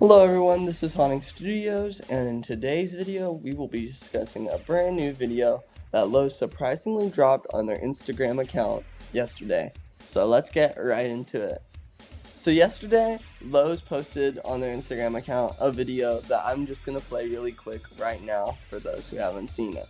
Hello everyone, this is Haunting Studios, and in today's video, we will be discussing a brand new video that Lowe's surprisingly dropped on their Instagram account yesterday. So let's get right into it. So yesterday, Lowe's posted on their Instagram account a video that I'm just going to play really quick right now for those who haven't seen it.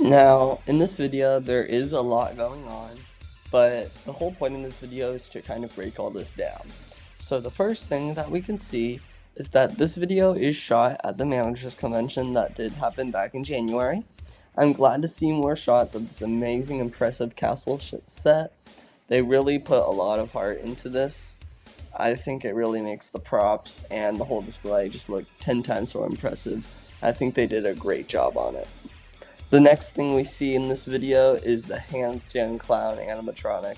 Now, in this video, there is a lot going on, but the whole point in this video is to kind of break all this down. So the first thing that we can see is that this video is shot at the Managers Convention that did happen back in January. I'm glad to see more shots of this amazing, impressive castle set. They really put a lot of heart into this. I think it really makes the props and the whole display just look 10 times more impressive. I think they did a great job on it. The next thing we see in this video is the Handstone Clown animatronic.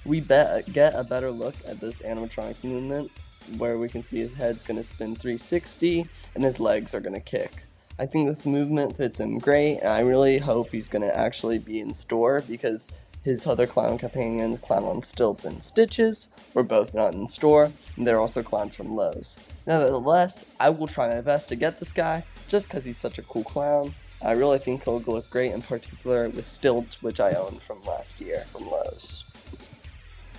We get a better look at this animatronic's movement, where we can see his head's going to spin 360 and his legs are going to kick. I think this movement fits him great, and I really hope he's going to actually be in store because his other clown companions, Clown on Stilts and Stitches, were both not in store, and they're also clowns from Lowe's. Nevertheless, I will try my best to get this guy just because he's such a cool clown. I really think he'll look great, in particular with Stilts, which I owned from last year from Lowe's.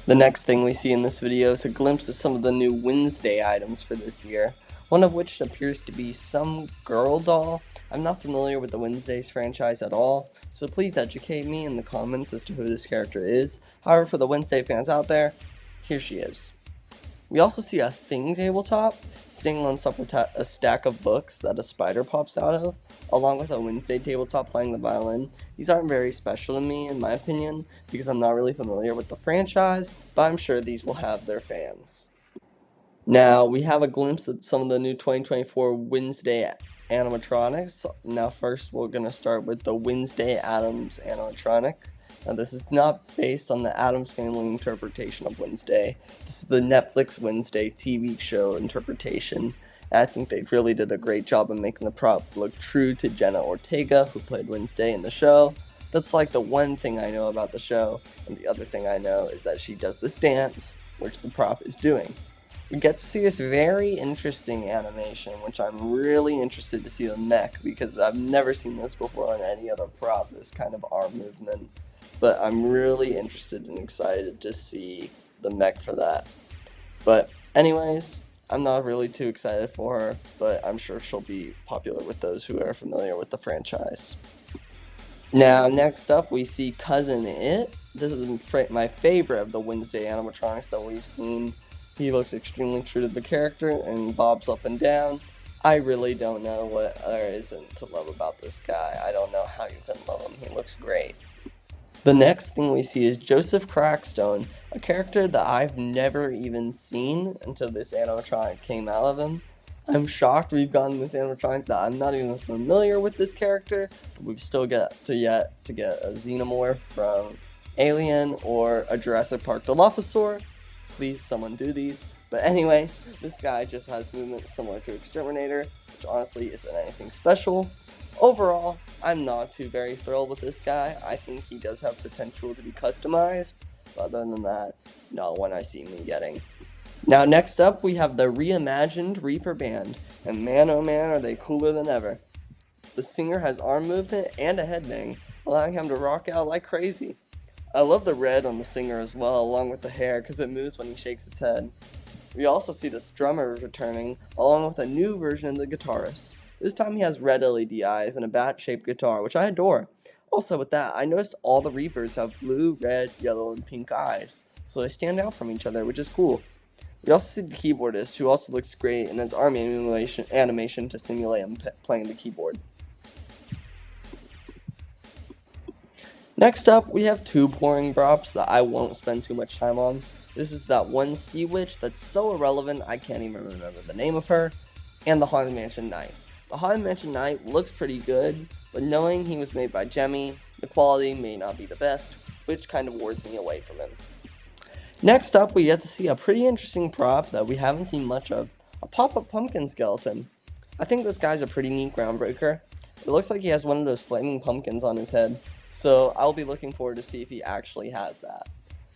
The next thing we see in this video is a glimpse of some of the new Wednesday items for this year, one of which appears to be some girl doll. I'm not familiar with the Wednesdays franchise at all, so please educate me in the comments as to who this character is. However, for the Wednesday fans out there, here she is. We also see a thing tabletop standing on top of a stack of books that a spider pops out of, along with a Wednesday tabletop playing the violin. These aren't very special to me, in my opinion, because I'm not really familiar with the franchise, but I'm sure these will have their fans. Now, we have a glimpse of some of the new 2024 Wednesday animatronics. Now, first, we're going to start with the Wednesday Addams animatronic. Now, this is not based on the Addams Family interpretation of Wednesday. This is the Netflix Wednesday TV show interpretation. I think they really did a great job of making the prop look true to Jenna Ortega, who played Wednesday in the show. That's like the one thing I know about the show, and the other thing I know is that she does this dance, which the prop is doing. We get to see this very interesting animation, which I'm really interested to see the mech, because I've never seen this before on any other prop, this kind of arm movement. But I'm really interested and excited to see the mech for that. But anyways, I'm not really too excited for her, but I'm sure she'll be popular with those who are familiar with the franchise. Now, next up, we see Cousin It. This is my favorite of the Wednesday animatronics that we've seen. He looks extremely true to the character and bobs up and down. I really don't know what there isn't to love about this guy. I don't know how you can love him. He looks great. The next thing we see is Joseph Craftstone, a character that I've never even seen until this animatronic came out of him. I'm shocked we've gotten this animatronic that I'm not even familiar with this character, but we've still yet to get a Xenomorph from Alien or a Jurassic Park Dilophosaur. Please, someone do these. But anyways, this guy just has movements similar to Exterminator, which honestly isn't anything special. Overall, I'm not very thrilled with this guy. I think he does have potential to be customized, but other than that, not one I see me getting. Now, next up, we have the reimagined Reaper Band, and man oh man are they cooler than ever. The singer has arm movement and a headbang, allowing him to rock out like crazy. I love the red on the singer as well, along with the hair, because it moves when he shakes his head. We also see this drummer returning, along with a new version of the guitarist. This time he has red LED eyes and a bat-shaped guitar, which I adore. Also with that, I noticed all the Reapers have blue, red, yellow, and pink eyes, so they stand out from each other, which is cool. We also see the keyboardist, who also looks great in his arm animation to simulate him playing the keyboard. Next up, we have two boring props that I won't spend too much time on. This is that one sea witch that's so irrelevant I can't even remember the name of her, and the Haunted Mansion Knight. The Haunted Mansion Knight looks pretty good, but knowing he was made by Jemmy, the quality may not be the best, which kind of wards me away from him. Next up, we get to see a pretty interesting prop that we haven't seen much of, a pop-up pumpkin skeleton. I think this guy's a pretty neat groundbreaker. It looks like he has one of those flaming pumpkins on his head, so I'll be looking forward to see if he actually has that.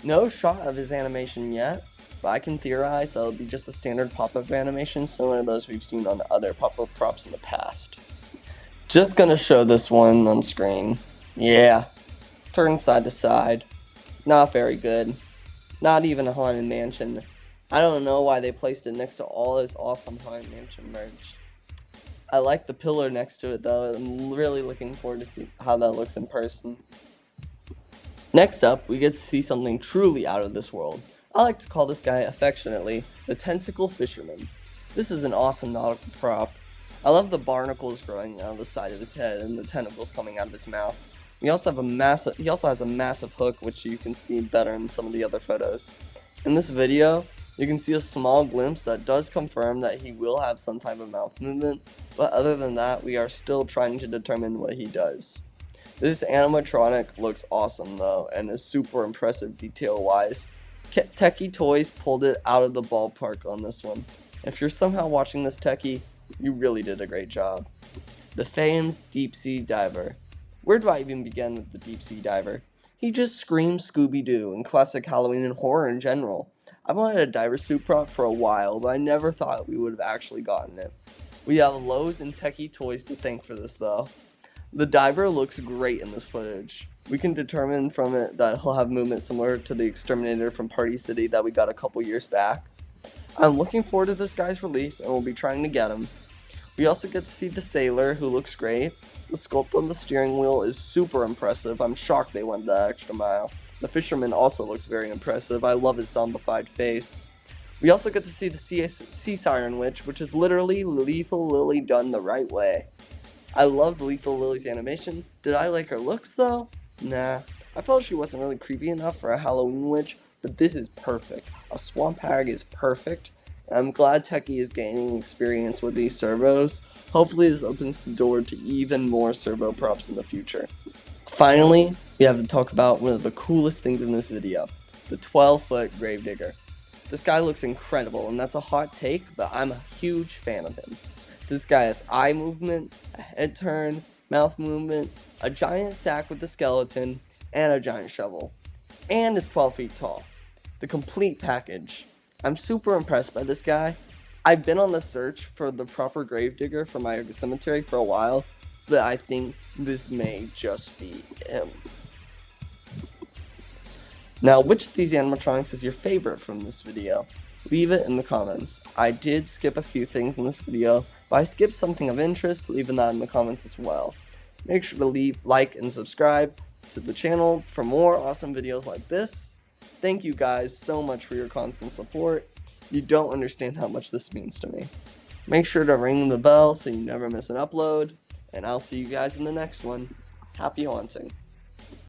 No shot of his animation yet, but I can theorize that it'll be just a standard pop-up animation similar to those we've seen on other pop-up props in the past. Just gonna show this one on screen. Yeah, turn side to side. Not very good. Not even a Haunted Mansion. I don't know why they placed it next to all this awesome Haunted Mansion merch. I like the pillar next to it though. I'm really looking forward to see how that looks in person. Next up, we get to see something truly out of this world. I like to call this guy affectionately the Tentacle Fisherman. This is an awesome nautical prop. I love the barnacles growing out of the side of his head and the tentacles coming out of his mouth. He also has a massive hook, which you can see better in some of the other photos. In this video, you can see a small glimpse that does confirm that he will have some type of mouth movement, but other than that, we are still trying to determine what he does. This animatronic looks awesome though, and is super impressive detail-wise. Techie Toys pulled it out of the ballpark on this one. If you're somehow watching this, Techie, you really did a great job. The famed deep sea diver. Where do I even begin with the deep sea diver? He just screams Scooby-Doo and classic Halloween and horror in general. I've wanted a diver suit prop for a while, but I never thought we would have actually gotten it. We have Lowe's and Techie Toys to thank for this though. The diver looks great in this footage. We can determine from it that he'll have movement similar to the exterminator from Party City that we got a couple years back. I'm looking forward to this guy's release and we'll be trying to get him. We also get to see the sailor, who looks great. The sculpt on the steering wheel is super impressive. I'm shocked they went that extra mile. The fisherman also looks very impressive. I love his zombified face. We also get to see the sea siren witch, which is literally Lethal Lily done the right way. I loved Lethal Lily's animation. Did I like her looks though? Nah. I felt she wasn't really creepy enough for a Halloween witch, but this is perfect. A swamp hag is perfect. I'm glad Techie is gaining experience with these servos. Hopefully this opens the door to even more servo props in the future. Finally, we have to talk about one of the coolest things in this video, the 12-foot Gravedigger. This guy looks incredible, and that's a hot take, but I'm a huge fan of him. This guy has eye movement, a head turn, mouth movement, a giant sack with a skeleton, and a giant shovel. And is 12 feet tall. The complete package. I'm super impressed by this guy. I've been on the search for the proper Gravedigger for my cemetery for a while, but I think this may just be him. Now, which of these animatronics is your favorite from this video? Leave it in the comments. I did skip a few things in this video, but I skipped something of interest, leaving that in the comments as well. Make sure to like and subscribe to the channel for more awesome videos like this. Thank you guys so much for your constant support. You don't understand how much this means to me. Make sure to ring the bell so you never miss an upload, and I'll see you guys in the next one. Happy haunting.